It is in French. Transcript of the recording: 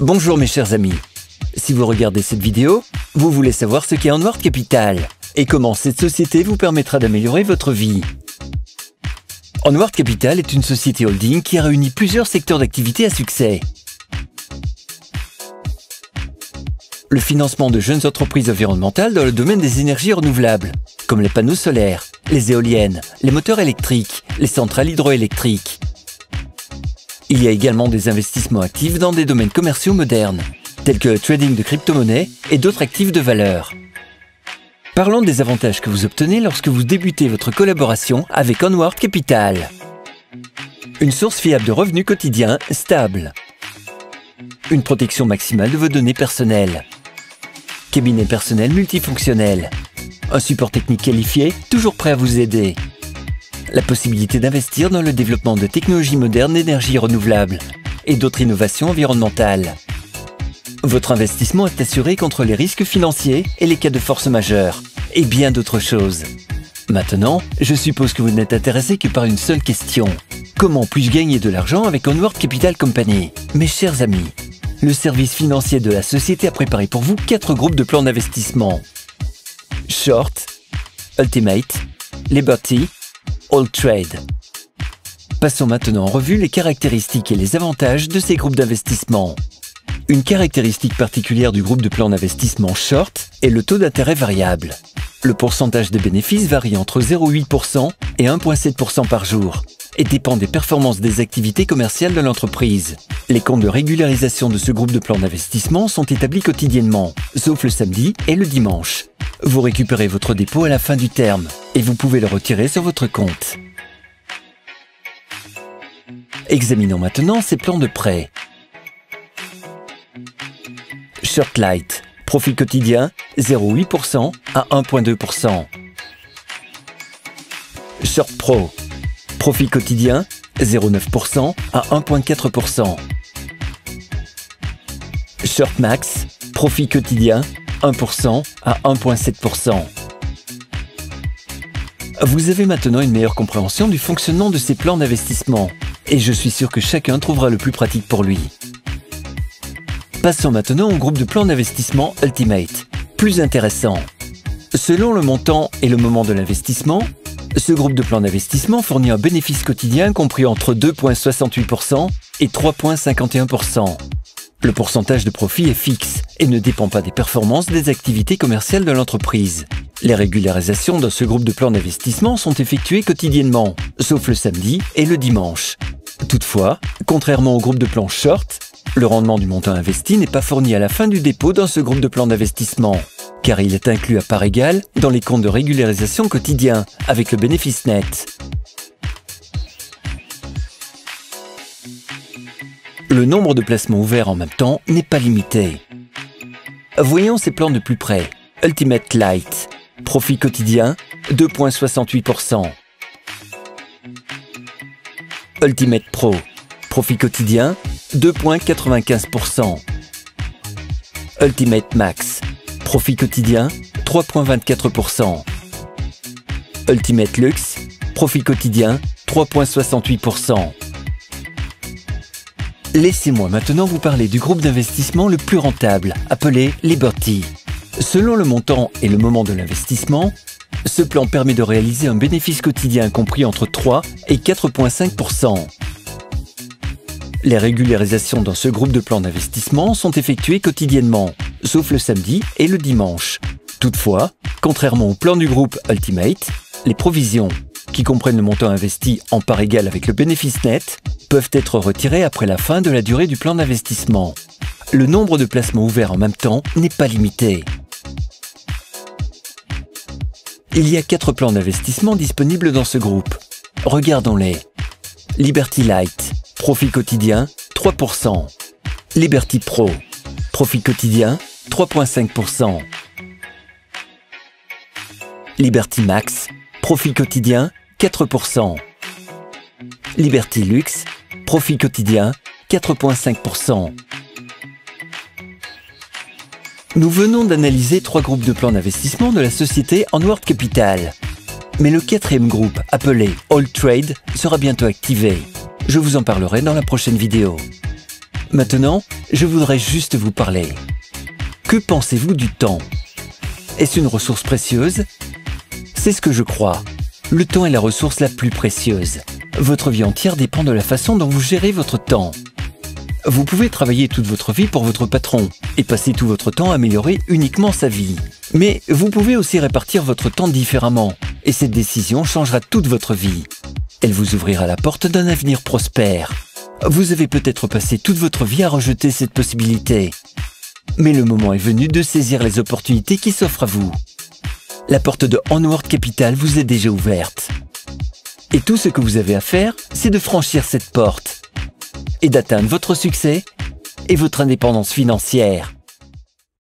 Bonjour mes chers amis. Si vous regardez cette vidéo, vous voulez savoir ce qu'est Onward Capital et comment cette société vous permettra d'améliorer votre vie. Onward Capital est une société holding qui a réuni plusieurs secteurs d'activité à succès. Le financement de jeunes entreprises environnementales dans le domaine des énergies renouvelables, comme les panneaux solaires, les éoliennes, les moteurs électriques, les centrales hydroélectriques. Il y a également des investissements actifs dans des domaines commerciaux modernes, tels que le trading de crypto-monnaies et d'autres actifs de valeur. Parlons des avantages que vous obtenez lorsque vous débutez votre collaboration avec Onward Capital. Une source fiable de revenus quotidiens stable. Une protection maximale de vos données personnelles. Cabinet personnel multifonctionnel. Un support technique qualifié, toujours prêt à vous aider. La possibilité d'investir dans le développement de technologies modernes d'énergie renouvelable et d'autres innovations environnementales. Votre investissement est assuré contre les risques financiers et les cas de force majeure, et bien d'autres choses. Maintenant, je suppose que vous n'êtes intéressé que par une seule question. Comment puis-je gagner de l'argent avec Onward Capital Company? Mes chers amis, le service financier de la société a préparé pour vous 4 groupes de plans d'investissement. Short, Ultimate, Liberty, All Trade. Passons maintenant en revue les caractéristiques et les avantages de ces groupes d'investissement. Une caractéristique particulière du groupe de plans d'investissement Short est le taux d'intérêt variable. Le pourcentage des bénéfices varie entre 0,8% et 1,7% par jour et dépend des performances des activités commerciales de l'entreprise. Les comptes de régularisation de ce groupe de plans d'investissement sont établis quotidiennement, sauf le samedi et le dimanche. Vous récupérez votre dépôt à la fin du terme et vous pouvez le retirer sur votre compte. Examinons maintenant ces plans de prêt. Short Light, profit quotidien 0,8% à 1,2%. Short Pro, profit quotidien 0,9% à 1,4%. Short Max, profit quotidien 1% à 1,7%. Vous avez maintenant une meilleure compréhension du fonctionnement de ces plans d'investissement et je suis sûr que chacun trouvera le plus pratique pour lui. Passons maintenant au groupe de plans d'investissement Ultimate, plus intéressant. Selon le montant et le moment de l'investissement, ce groupe de plans d'investissement fournit un bénéfice quotidien compris entre 2,68% et 3,51%. Le pourcentage de profit est fixe et ne dépend pas des performances des activités commerciales de l'entreprise. Les régularisations dans ce groupe de plans d'investissement sont effectuées quotidiennement, sauf le samedi et le dimanche. Toutefois, contrairement au groupe de plans Short, le rendement du montant investi n'est pas fourni à la fin du dépôt dans ce groupe de plans d'investissement, car il est inclus à part égale dans les comptes de régularisation quotidiens avec le bénéfice net. Le nombre de placements ouverts en même temps n'est pas limité. Voyons ces plans de plus près. Ultimate Light, profit quotidien 2,68%. Ultimate Pro, profit quotidien 2,95%. Ultimate Max, profit quotidien 3,24%. Ultimate Luxe, profit quotidien 3,68%. Laissez-moi maintenant vous parler du groupe d'investissement le plus rentable, appelé Liberty. Selon le montant et le moment de l'investissement, ce plan permet de réaliser un bénéfice quotidien compris entre 3 et 4,5%. Les régularisations dans ce groupe de plans d'investissement sont effectuées quotidiennement, sauf le samedi et le dimanche. Toutefois, contrairement au plan du groupe Ultimate, les provisions, qui comprennent le montant investi en part égale avec le bénéfice net, peuvent être retirées après la fin de la durée du plan d'investissement. Le nombre de placements ouverts en même temps n'est pas limité. Il y a 4 plans d'investissement disponibles dans ce groupe. Regardons-les. Liberty Light, profit quotidien 3%. Liberty Pro, profit quotidien 3,5%. Liberty Max, profit quotidien 4%. Liberty Luxe, profit quotidien 4,5%. Nous venons d'analyser 3 groupes de plans d'investissement de la société Onward Capital. Mais le 4e groupe, appelé All Trade, sera bientôt activé. Je vous en parlerai dans la prochaine vidéo. Maintenant, je voudrais juste vous parler. Que pensez-vous du temps? Est-ce une ressource précieuse? C'est ce que je crois. Le temps est la ressource la plus précieuse. Votre vie entière dépend de la façon dont vous gérez votre temps. Vous pouvez travailler toute votre vie pour votre patron et passer tout votre temps à améliorer uniquement sa vie. Mais vous pouvez aussi répartir votre temps différemment et cette décision changera toute votre vie. Elle vous ouvrira la porte d'un avenir prospère. Vous avez peut-être passé toute votre vie à rejeter cette possibilité. Mais le moment est venu de saisir les opportunités qui s'offrent à vous. La porte de Onward Capital vous est déjà ouverte. Et tout ce que vous avez à faire, c'est de franchir cette porte et d'atteindre votre succès et votre indépendance financière.